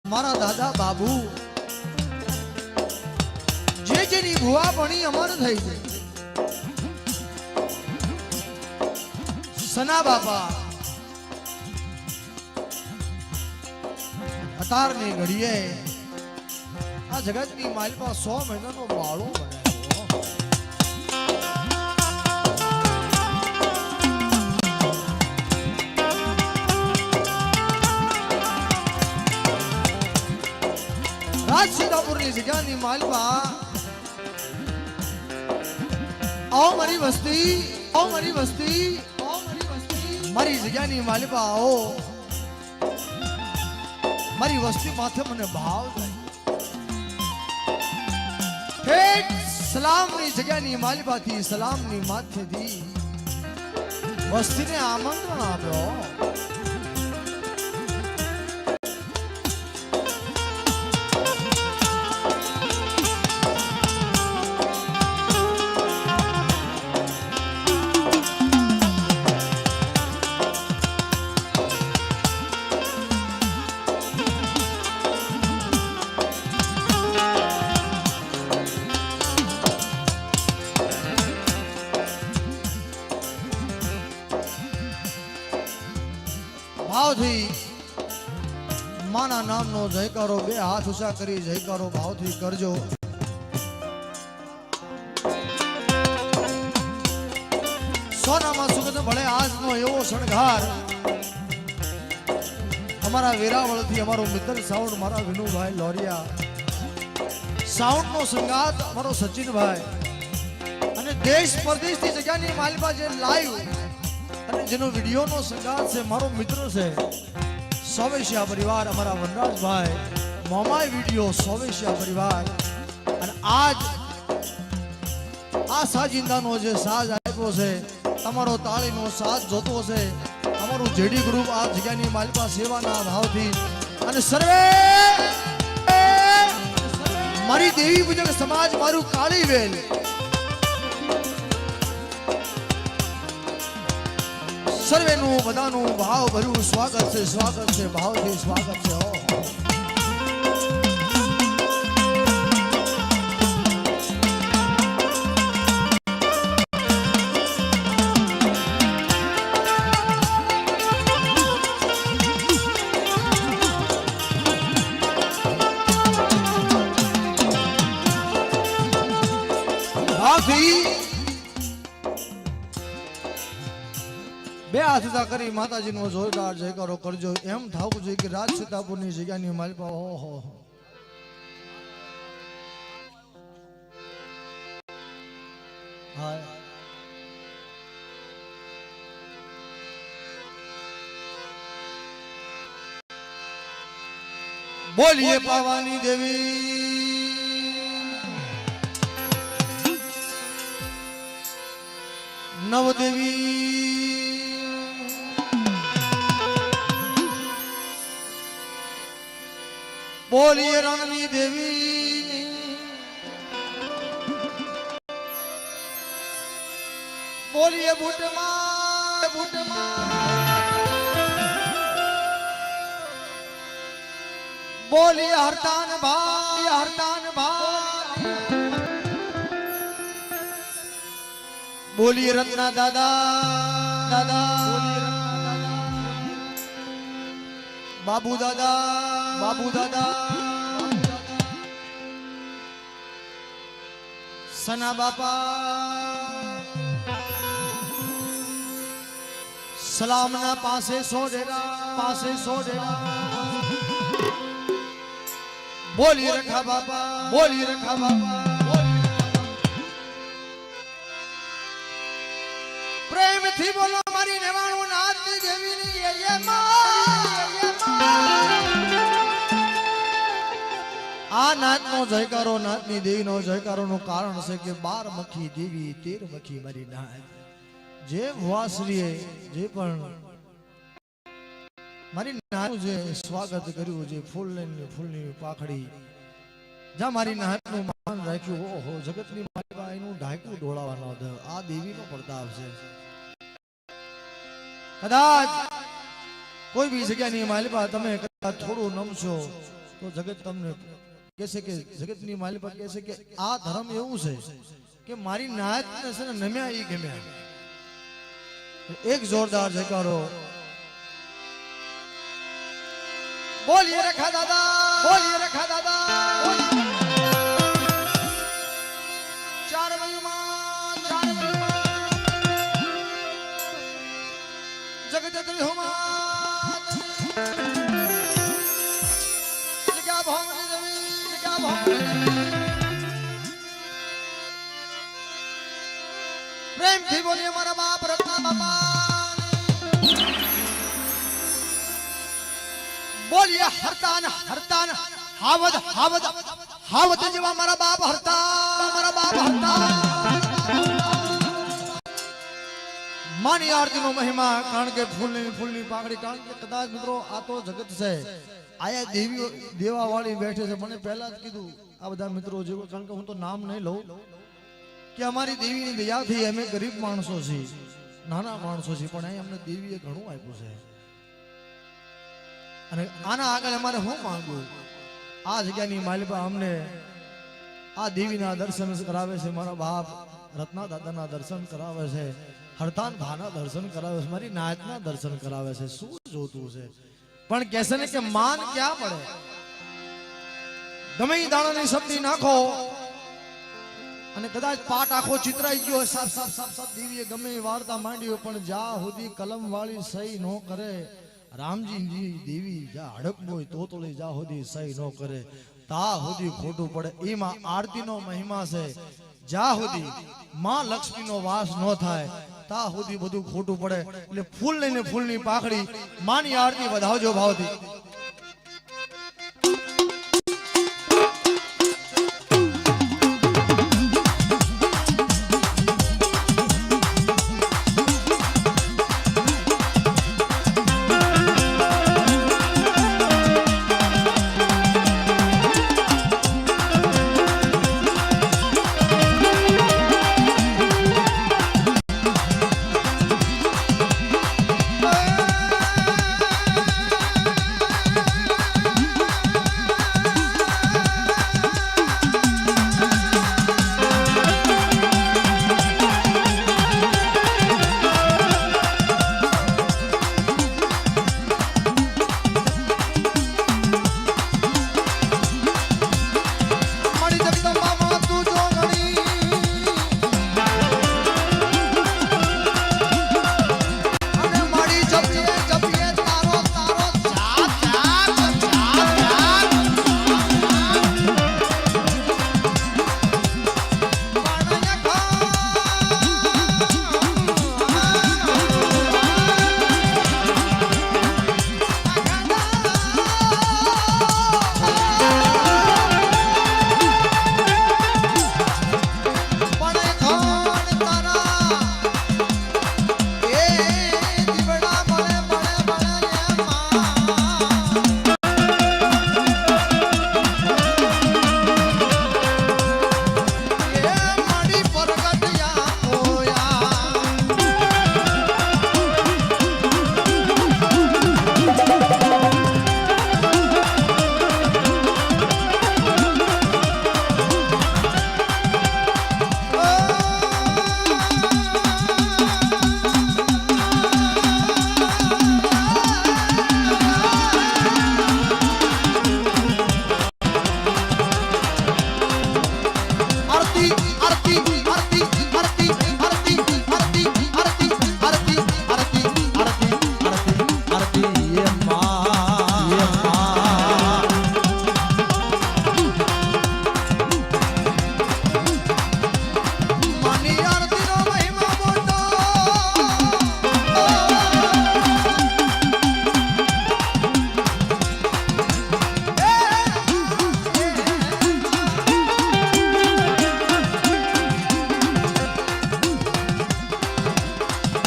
મારા દાદા બાબુ જે જેની ભુવા ભણી અમર થઈ છે સના બાપા અતારની ઘડીએ આ જગતની માલપા 100 મહિનાનો બાળો રાજ સીતાપુરની જગ્યાની માલપા आओ मारी वस्ती आओ मारी वस्ती आओ मारी वस्ती मारी जग्यानी मालपा आओ मारी वस्ती माथे मने भाव થાય સલામની જગ્યાની માલપા થી સલામની માથે થી વસ્તીને આમંત્રણ આપ્યો ભાવથી માના નામનો જયકારો બે હાથ ઊંચા કરી જયકારો ભાવથી કરજો સોનામાં સુગંધ ભળે આજનો એવો શણગાર અમારા વેરાવળથી અમારો મિત્ર સાઉન્ડ મારા વિનુભાઈ લોરિયા સાઉન્ડનો સંગાત અમારો સચિનભાઈ અને દેશ પરદેશની જગ્યાની માલપા જે લાઈવ અને જેનો વિડીયોનો સંગાત છે મારો મિત્ર છે સોવેશિયા પરિવાર અમારા વનરાજભાઈ મોમાઈ વિડીયો સોવેશિયા પરિવાર અને આજ આ સાજિંદાનો જે સાજ આપ્યો છે તમારો તાળીનો સાથ જોતો છે અમારું જેડી ગ્રુપ આ જગ્યાની માલપા સેવાના ભાવથી અને સર્વે મારી દેવી પૂજક સમાજ મારું કાળી વેલ સર્વેનું બધાનું ભાવ ભર્યું સ્વાગત છે ભાવથી સ્વાગત છે બે હાથ ઊંચા કરી માતાજીનો જોરદાર જયકારો કરજો એમ થવું જોઈએ કે રાજ સીતાપુરની જગ્યાની માલપા ઓહો હા બોલીએ પાવાની દેવી નવદેવી बोलिए रंगनी देवी बोलिए बूटमा बोलिए हरतान भाई बोलिए रत्ना दादा बाबू दादा सना बापा सलामना पासे सोडेरा बोली रखा बापा प्रेम थी बोलो मारी नेवाणु नाथ देवी ये आ नाथ नो जयकारो नाथनी देवी नो जयकारो नो कारण से के 12 मखी देवी 13 मखी मारी नाथ जे वासरीए जे पण मारी नाथ जे स्वागत कर्યું जे ફૂલની પાખડી જા મારી નાથ નું માન રાખ્યું ઓહો જગતની માલપા એનું ઢાંકું ઢોળાવાનો આ દેવીનો પ્રતાપ છે કદાચ કોઈ બી જગ્યાની માલપા તમે કદાચ થોડું નમશો તો જગત તમને કહેશે કે જગતની માલિકા કહેશે કે આ ધર્મ એવું છે કે મારી નાયતને છે ને નમ્યા ઈ ગમ્યા. એક જોરદાર જયકારો બોલીએ રખા દાદા, બોલીએ રખા દાદા. ચાર વયુમાં, ચાર વયુમાં જગત ત્રિહુમાં જગ્યા ભોંગની દેવી, જગ્યા ભોંગની દેવી. પ્રેમથી બોલીએ મારા બાપ રત્ના બાપા. બોલીએ હરતાન હરતાન હાવદ હાવદ હાવદ જેવા મારા બાપ હરતા, મારા બાપ હરતા. માની આરતીનો મહિમા, કારણ કે ફૂલની પાકડી, કારણ કે કદાચ મિત્રો આ તો જગત છે, આયા દેવીઓ દેવાવાળી બેઠે છે. મને પહેલા જ કીધું આ બધા મિત્રો જેવો, કારણ કે હું તો નામ નહીં લઉં, કે અમારી દેવીની દયાથી અમે ગરીબ માણસો છીએ, નાના માણસો છીએ, પણ અહીં અમને દેવીએ ઘણું આપ્યું છે. અને આના આગળ અમારે શું માંગવું? આ જગ્યાની માલિકા અમને આ દેવીના દર્શન કરાવે છે, મારા બાપ રત્ના દાદાના દર્શન કરાવે છે, હરતાન ભાના દર્શન કરાવે છે, મારી નાયતના દર્શન કરાવે છે. શું જોતું છે? પણ કહેશે ને કે માન ક્યાં પડે? ગમે એ દાણાની શબ્દી નાખો અને કદાચ પાઠ આખો ચિતરાઈ ગયો, સાફ સાફ સાફ સાફ દેવીએ ગમે એ વાર્તા માંડી, પણ જ્યાં સુધી કલમ વાળી સહી ન કરે, રામજીજી દેવી જા હડક હોય તો તોળી જા સુધી સહી ન કરે, તા સુધી ખોટું પડે. એમાં આરતીનો મહિમા છે. જ્યાં સુધી માં લક્ષ્મીનો વાસ ન થાય તા સુધી બધું ખોટું પડે. એટલે ફૂલ લઈને ફૂલની પાખડી માની આરતી વધાવજો ભાવથી.